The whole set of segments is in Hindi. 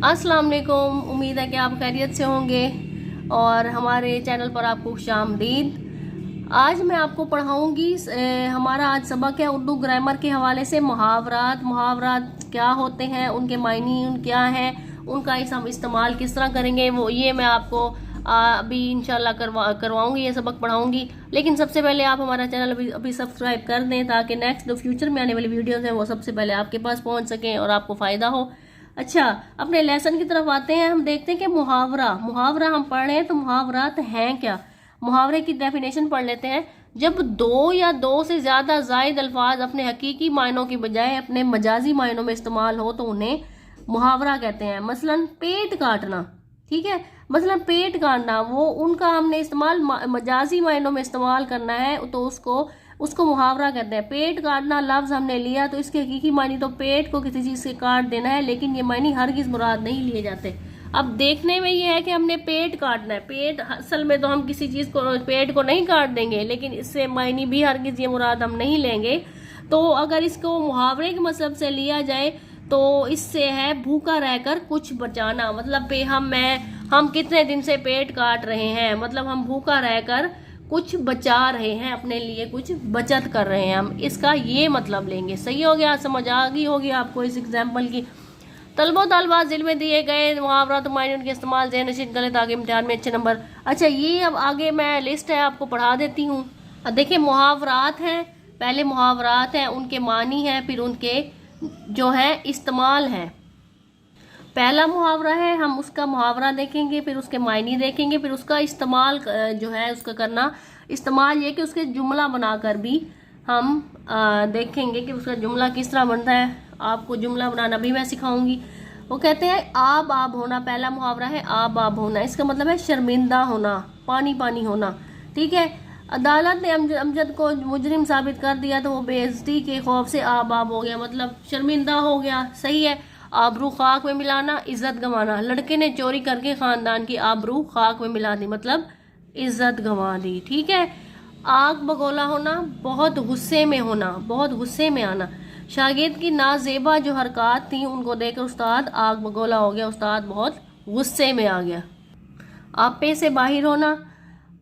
अस्सलाम वालेकुम। उम्मीद है कि आप खैरियत से होंगे और हमारे चैनल पर आपको खुशामदीद। आज मैं आपको पढ़ाऊंगी हमारा आज सबक है उर्दू ग्रामर के हवाले से मुहावरात। मुहावरात क्या होते हैं, उनके मायने क्या हैं, उनका हम इस्तेमाल किस तरह करेंगे, वो ये मैं आपको अभी इंशाल्लाह करवाऊंगी, ये सबक पढ़ाऊंगी। लेकिन सबसे पहले आप हमारा चैनल अभी सब्सक्राइब कर दें ताकि नेक्स्ट जो फ्यूचर में आने वाली वीडियोस हैं वो सबसे पहले आपके पास पहुंच सकें और आपको फ़ायदा हो। अच्छा, अपने लेसन की तरफ आते हैं। हम देखते हैं कि मुहावरा मुहावरा हम पढ़ रहे हैं तो मुहावरात हैं क्या। मुहावरे की डेफिनेशन पढ़ लेते हैं। जब दो या दो से ज़्यादा जायद अल्फाज अपने हकीकी मायनों की बजाय अपने मजाजी मायनों में इस्तेमाल हो तो उन्हें मुहावरा कहते हैं। मसलन पेट काटना, ठीक है, मसलन पेट काटना, वो उनका हमने इस्तेमाल मजाजी मायनों में इस्तेमाल करना है तो उसको उसको मुहावरा कहते हैं। पेट काटना लफ्ज़ हमने लिया तो इसके हकीकी मानी तो पेट को किसी चीज़ से काट देना है, लेकिन ये मानी हरगिज़ मुराद नहीं लिए जाते। अब देखने में ये है कि हमने पेट काटना है, पेट असल में तो हम किसी चीज़ को पेट को नहीं काट देंगे, लेकिन इससे मायनी भी हरगिज़ ये मुराद हम नहीं लेंगे। तो अगर इसको मुहावरे के मतलब से लिया जाए तो इससे है भूखा रहकर कुछ बचाना। मतलब हम कितने दिन से पेट काट रहे हैं, मतलब हम भूखा रहकर कुछ बचा रहे हैं, अपने लिए कुछ बचत कर रहे हैं, हम इसका ये मतलब लेंगे। सही हो गया, समझ आ गई होगी आपको इस एग्जाम्पल की। तलबो तलबा जिल में दिए गए मुहावरा तो मायने उनके इस्तेमाल ज़हन नशीन करें ताकि इम्तिहान में अच्छे नंबर। अच्छा, ये अब आगे मैं लिस्ट है आपको पढ़ा देती हूँ। अब देखिए, मुहावरात हैं, पहले मुहावरात हैं, उनके मानी हैं, फिर उनके जो है इस्तेमाल हैं। पहला मुहावरा है, हम उसका मुहावरा देखेंगे, फिर उसके मायने देखेंगे, फिर उसका इस्तेमाल जो है उसका करना। इस्तेमाल ये कि उसके जुमला बनाकर भी हम देखेंगे कि उसका जुमला किस तरह बनता है। आपको जुमला बनाना भी मैं सिखाऊंगी। वो कहते हैं आब आब होना, पहला मुहावरा है आब आब होना। इसका मतलब है शर्मिंदा होना, पानी पानी होना, ठीक है। अदालत ने अमजद को मुजरिम साबित कर दिया तो वो बेइज्जती के खौफ से आब आब हो गया, मतलब शर्मिंदा हो गया। सही है। आबरू खाक में मिलाना, इज्जत गंवाना। लड़के ने चोरी करके खानदान की आबरू खाक में मिला दी, मतलब इज्जत गंवा दी, ठीक है। आग बगोला होना, बहुत गुस्से में होना, बहुत गुस्से में आना। शागिर्द की नाजेबा जो हरकत थी उनको देखकर उस्ताद आग बगोला हो गया, उस्ताद बहुत गुस्से में आ गया। आपे से बाहर होना,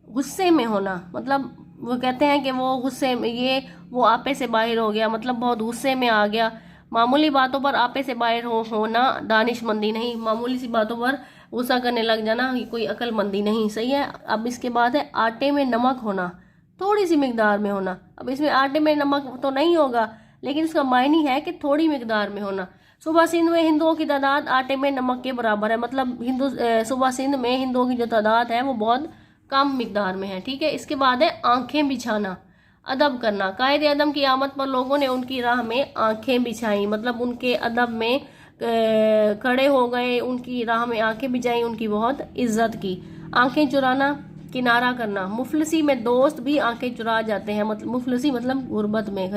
गुस्से में होना, मतलब वो कहते हैं कि वो गुस्से में वो आपे से बाहर हो गया, मतलब बहुत गुस्से में आ गया। मामूली बातों पर आपे से बाहर होना दानिशमंदी नहीं, मामूली सी बातों पर गुस्सा करने लग जाना कोई अक्लमंदी नहीं। सही है। अब इसके बाद है आटे में नमक होना, थोड़ी सी मिकदार में होना। अब इसमें आटे में नमक तो नहीं होगा, लेकिन इसका मायने है कि थोड़ी मिकदार में होना। सूबा सिंध में हिंदुओं की तादाद आटे में नमक के बराबर है, मतलब सूबा सिंध में हिंदुओं की जो तादाद है वो बहुत कम मिकदार में है, ठीक है। इसके बाद है आंखें बिछाना, अदब करना। कायदे अदम की आमद पर लोगों ने उनकी राह में आंखें बिछाई, मतलब उनके अदब में खड़े हो गए, उनकी राह में आंखें बिछाई, उनकी बहुत इज्जत की। आंखें चुराना, किनारा करना। मुफलसी में दोस्त भी आंखें चुरा जाते हैं, मतलब मुफलसी मतलब गुर्बत में,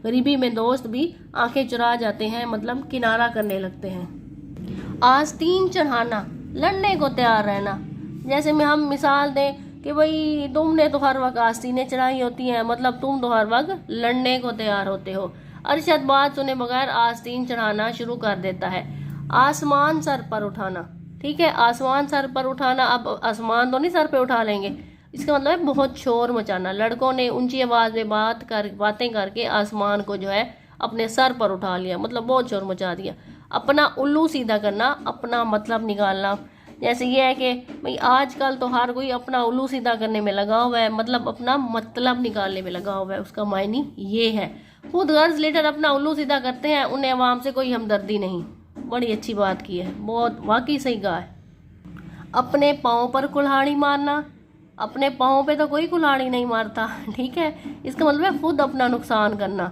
गरीबी में दोस्त भी आंखें चुरा जाते हैं, मतलब किनारा करने लगते हैं। आस्तीन चढ़ाना, लड़ने को तैयार रहना। जैसे में हम मिसाल दें कि भाई तुमने तो हर वक्त आस्तीनें चढ़ाई होती हैं, मतलब तुम तो हर वक्त लड़ने को तैयार होते हो। अरशद बात सुने बगैर आस्तीन चढ़ाना शुरू कर देता है। आसमान सर पर उठाना, ठीक है, आसमान सर पर उठाना। अब आसमान तो नहीं सर पे उठा लेंगे, इसका मतलब है बहुत शोर मचाना। लड़कों ने ऊंची आवाज में बातें करके आसमान को जो है अपने सर पर उठा लिया, मतलब बहुत शोर मचा दिया। अपना उल्लू सीधा करना, अपना मतलब निकालना। जैसे ये है कि भाई आजकल तो हर कोई अपना उल्लू सीधा करने में लगा हुआ है, मतलब अपना मतलब निकालने में लगा हुआ है, उसका मायने ये है। खुद गर्ज लीडर अपना उल्लू सीधा करते हैं, उन्हें अवाम से कोई हमदर्दी नहीं। बड़ी अच्छी बात की है, बहुत वाकई सही कहा है। अपने पाँव पर कुल्हाड़ी मारना, अपने पाँव पे तो कोई कुल्हाड़ी नहीं मारता, ठीक है। इसका मतलब है खुद अपना नुकसान करना,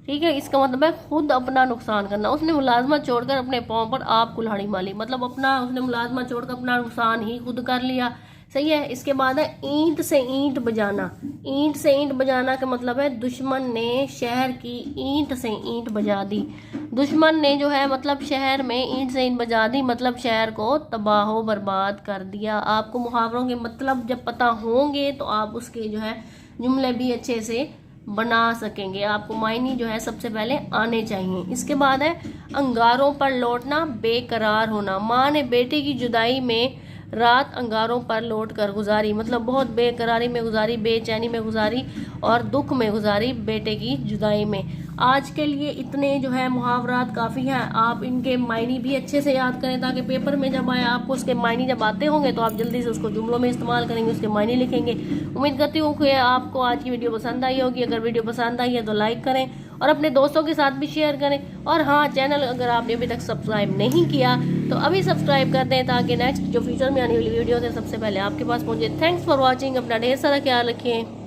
ठीक है, इसका मतलब है खुद अपना नुकसान करना। उसने मुलाजमत छोड़कर अपने पाँव पर आप कुल्हाड़ी मारी, मतलब उसने मुलाजमत छोड़कर अपना नुकसान ही खुद कर लिया। सही है। इसके बाद है ईंट से ईंट बजाना। ईंट से ईंट बजाना का मतलब है दुश्मन ने शहर की ईंट से ईंट बजा दी। दुश्मन ने जो है मतलब शहर में ईंट से ईंट बजा दी, मतलब शहर को तबाह बर्बाद कर दिया। आपको मुहावरों के मतलब जब पता होंगे तो आप उसके जो है जुमले भी अच्छे से बना सकेंगे। आपको मायने जो है सबसे पहले आने चाहिए। इसके बाद है अंगारों पर लौटना, बेकरार होना। माँ ने बेटे की जुदाई में रात अंगारों पर लौट कर गुजारी, मतलब बहुत बेकरारी में गुजारी, बेचैनी में गुजारी और दुख में गुजारी बेटे की जुदाई में। आज के लिए इतने जो है मुहावरात काफ़ी हैं। आप इनके मायने भी अच्छे से याद करें ताकि पेपर में जब आए आपको उसके मायने जब आते होंगे तो आप जल्दी से उसको जुमलों में इस्तेमाल करेंगे, उसके मायने लिखेंगे। उम्मीद करती हूँ कि आपको आज की वीडियो पसंद आई होगी। अगर वीडियो पसंद आई है तो लाइक करें और अपने दोस्तों के साथ भी शेयर करें। और हाँ, चैनल अगर आपने अभी तक सब्सक्राइब नहीं किया तो अभी सब्सक्राइब कर दें ताकि नेक्स्ट जो फ्यूचर में आने वाली वीडियो है सबसे पहले आपके पास पहुंचे। Thanks for watching. अपना ढेर सारा ख्याल रखें।